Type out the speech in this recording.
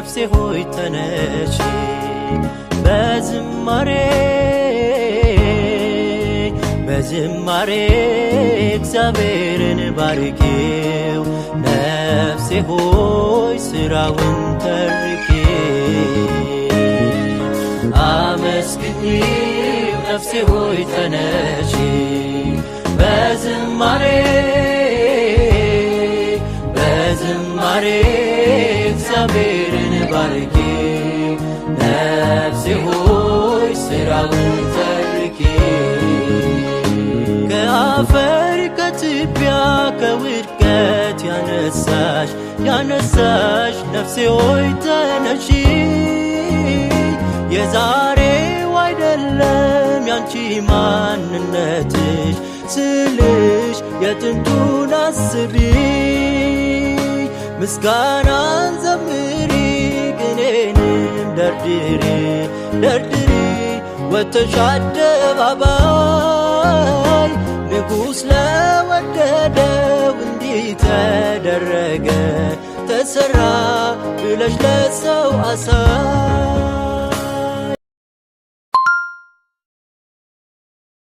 ነፍሴ ሆይ ተነሺ በዝማሬ እግዚአብሔርን ባርኪው ነፍሴ ሆይ ስራውን ተርኪ አመስግኚው ነፍሴ ሆይ ተነሺ በዝማሬ እግዚአብሔርን ባርኪው ነፍሴ ሆይ ስራውን ተርኪ ከአፈር ከትቢያ ከውድቀት ያነሳሽ ነፍሴ ሆይ ተነሺ የዛሬው አይደለም ያንቺ ማንነትሽ ስልሽ የጥንቱን አስቢ ምስጋናን ዘምሪ ቅኔንም ደርድሪ ወጥተሽ አደባባይ ንጉሥ ለወደደው እንዲህ ተደረገ ተሰራ ብለሽ ለሰው አሳይ